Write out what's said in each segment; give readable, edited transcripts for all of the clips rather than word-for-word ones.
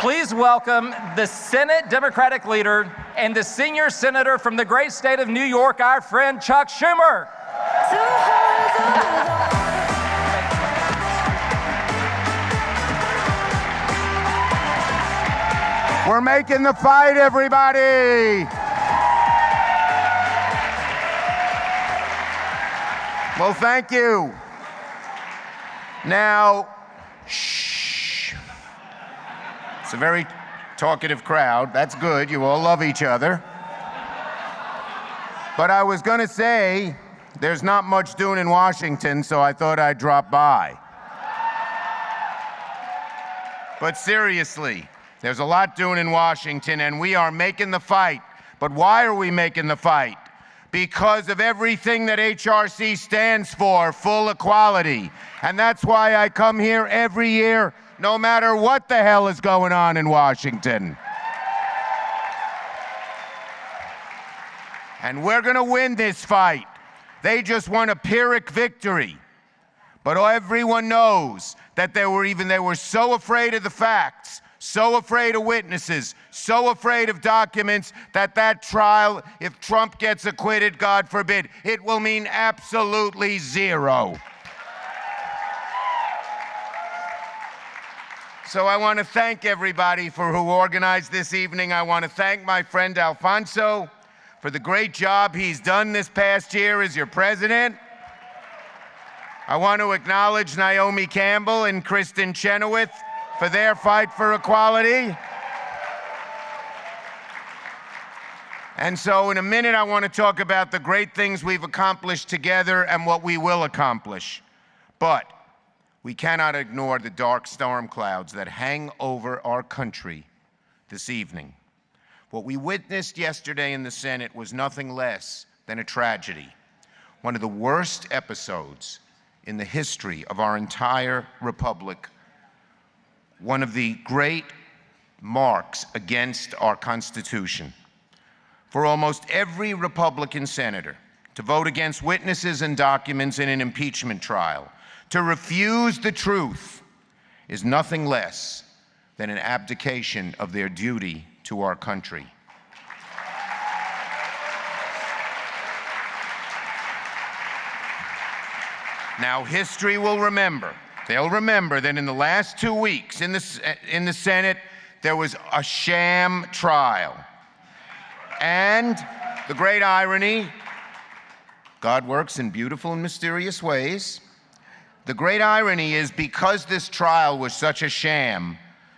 Please welcome the Senate Democratic Leader and the Senior Senator from the great state of New York, our friend Chuck Schumer. We're making the fight, everybody! Well, thank you. Now, shh. It's a very talkative crowd. That's good. You all love each other. But I was going to say, there's not much doing in Washington, so I thought I'd drop by. But seriously, there's a lot doing in Washington, and we are making the fight. But why are we making the fight? Because of everything that HRC stands for, full equality. And that's why I come here every year, no matter what the hell is going on in Washington. And we're going to win this fight. They just won a Pyrrhic victory. But everyone knows that they were so afraid of the facts, so afraid of witnesses, so afraid of documents that trial, if Trump gets acquitted, God forbid, it will mean absolutely zero. So I want to thank everybody who organized this evening. I want to thank my friend Alfonso for the great job he's done this past year as your president. I want to acknowledge Naomi Campbell and Kristen Chenoweth for their fight for equality. And so in a minute, I want to talk about the great things we've accomplished together and what we will accomplish. But we cannot ignore the dark storm clouds that hang over our country this evening. What we witnessed yesterday in the Senate was nothing less than a tragedy, one of the worst episodes in the history of our entire republic, one of the great marks against our Constitution. For almost every Republican senator to vote against witnesses and documents in an impeachment trial, to refuse the truth, is nothing less than an abdication of their duty to our country. Now, history will remember. They'll remember that in the last 2 weeks in the Senate, there was a sham trial. And the great irony, God works in beautiful and mysterious ways. The great irony is because this trial was such a sham,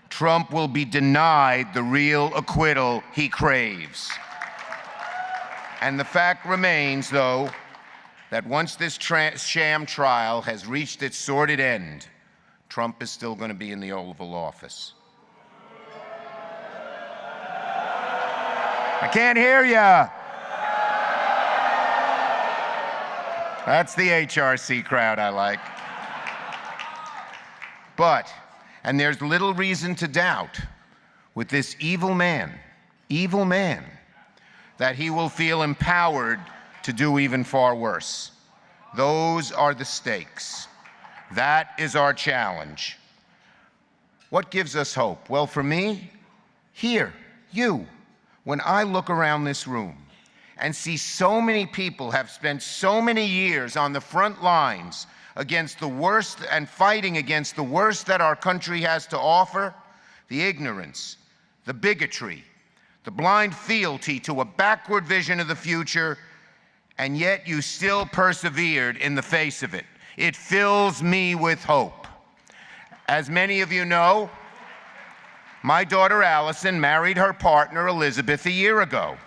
Trump will be denied the real acquittal he craves. And the fact remains, though, that once this sham trial has reached its sordid end, Trump is still going to be in the Oval Office. I can't hear ya. That's the HRC crowd I like. But, and there's little reason to doubt, with this evil man, that he will feel empowered to do even far worse. Those are the stakes. That is our challenge. What gives us hope? Well, for me, here, you, when I look around this room and see so many people have spent so many years on the front lines against the worst and fighting against the worst that our country has to offer, the ignorance, the bigotry, the blind fealty to a backward vision of the future, and yet you still persevered in the face of it. It fills me with hope. As many of you know, my daughter Allison married her partner Elizabeth a year ago.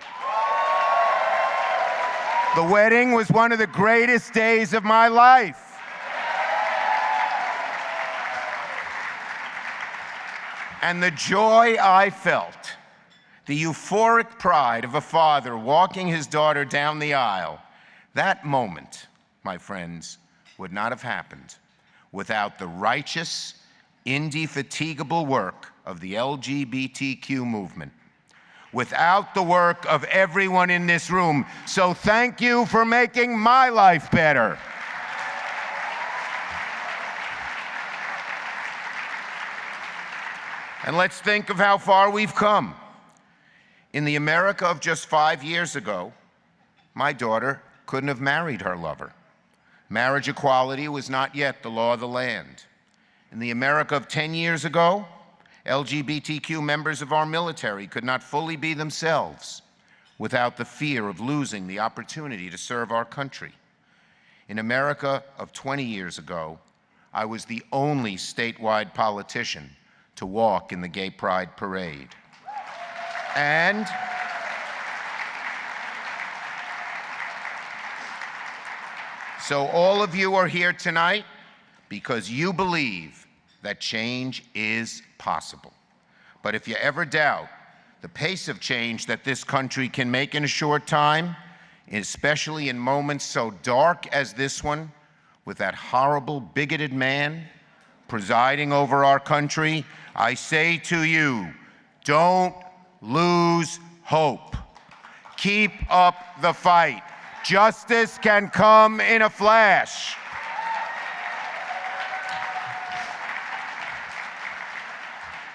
The wedding was one of the greatest days of my life. And the joy I felt, the euphoric pride of a father walking his daughter down the aisle, that moment, my friends, would not have happened without the righteous, indefatigable work of the LGBTQ movement, without the work of everyone in this room. So thank you for making my life better. And let's think of how far we've come. In the America of just 5 years ago, my daughter couldn't have married her lover. Marriage equality was not yet the law of the land. In the America of 10 years ago, LGBTQ members of our military could not fully be themselves without the fear of losing the opportunity to serve our country. In America of 20 years ago, I was the only statewide politician to walk in the Gay Pride Parade. And so all of you are here tonight because you believe that change is possible. But if you ever doubt the pace of change that this country can make in a short time, especially in moments so dark as this one, with that horrible, bigoted man presiding over our country, I say to you, don't lose hope. Keep up the fight. Justice can come in a flash.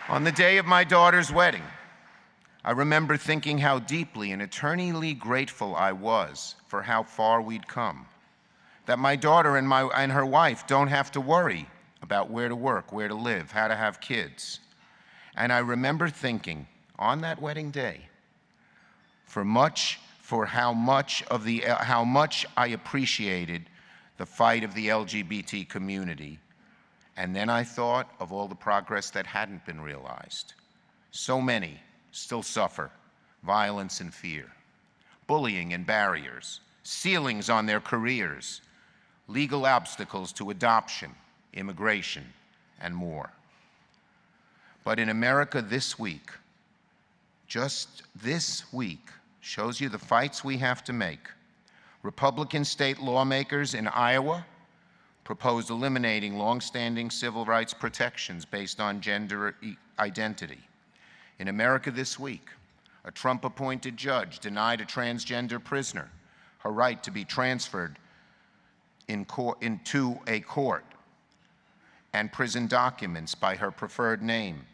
On the day of my daughter's wedding, I remember thinking how deeply and eternally grateful I was for how far we'd come. That my daughter and her wife don't have to worry about where to work, where to live, how to have kids. And I remember thinking on that wedding day, how much I appreciated the fight of the LGBT community. And then I thought of all the progress that hadn't been realized. So many still suffer violence and fear, bullying and barriers, ceilings on their careers, legal obstacles to adoption, immigration, and more. But in America this week, just this week, shows you the fights we have to make. Republican state lawmakers in Iowa proposed eliminating longstanding civil rights protections based on gender identity. In America this week, a Trump-appointed judge denied a transgender prisoner her right to be transferred into a court and prison documents by her preferred name.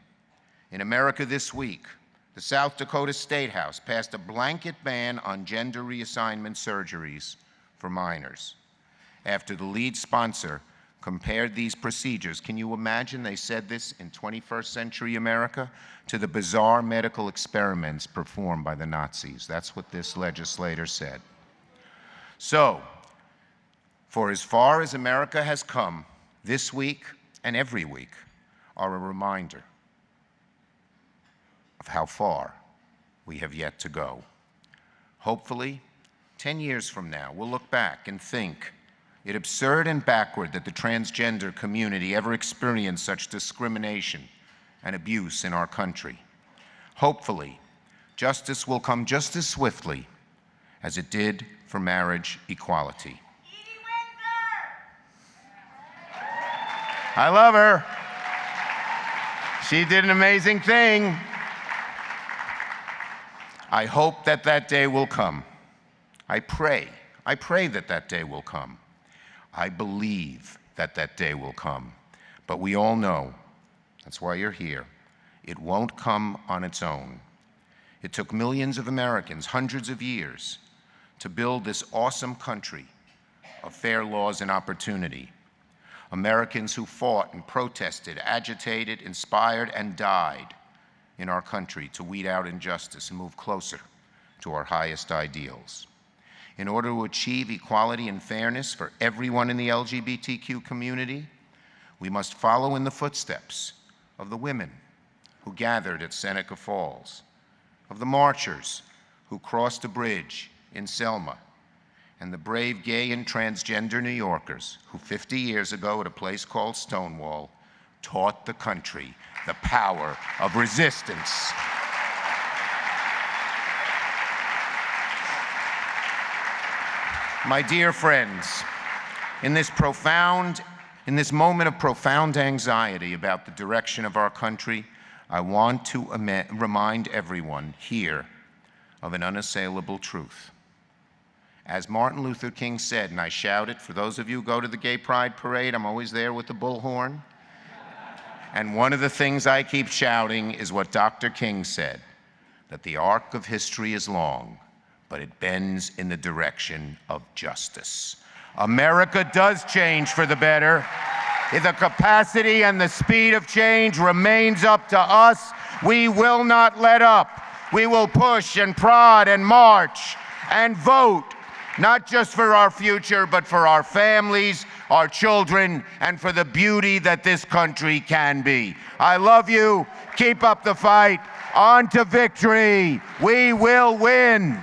In America this week, the South Dakota State House passed a blanket ban on gender reassignment surgeries for minors after the lead sponsor compared these procedures, can you imagine they said this in 21st century America, to the bizarre medical experiments performed by the Nazis. That's what this legislator said. So, for as far as America has come, this week and every week are a reminder of how far we have yet to go. Hopefully, 10 years from now, we'll look back and think it absurd and backward that the transgender community ever experienced such discrimination and abuse in our country. Hopefully, justice will come just as swiftly as it did for marriage equality. I love her. She did an amazing thing. I hope that that day will come. I pray that that day will come. I believe that that day will come. But we all know, that's why you're here, it won't come on its own. It took millions of Americans, hundreds of years, to build this awesome country of fair laws and opportunity. Americans who fought and protested, agitated, inspired, and died in our country to weed out injustice and move closer to our highest ideals. In order to achieve equality and fairness for everyone in the LGBTQ community, we must follow in the footsteps of the women who gathered at Seneca Falls, of the marchers who crossed a bridge in Selma, and the brave gay and transgender New Yorkers who 50 years ago at a place called Stonewall taught the country the power of resistance. My dear friends, in this moment of profound anxiety about the direction of our country, I want to remind everyone here of an unassailable truth. As Martin Luther King said, and I shout it, for those of you who go to the Gay Pride Parade, I'm always there with the bullhorn. And one of the things I keep shouting is what Dr. King said, that the arc of history is long, but it bends in the direction of justice. America does change for the better. If the capacity and the speed of change remains up to us, we will not let up. We will push and prod and march and vote, not just for our future, but for our families, our children, and for the beauty that this country can be. I love you. Keep up the fight. On to victory. We will win.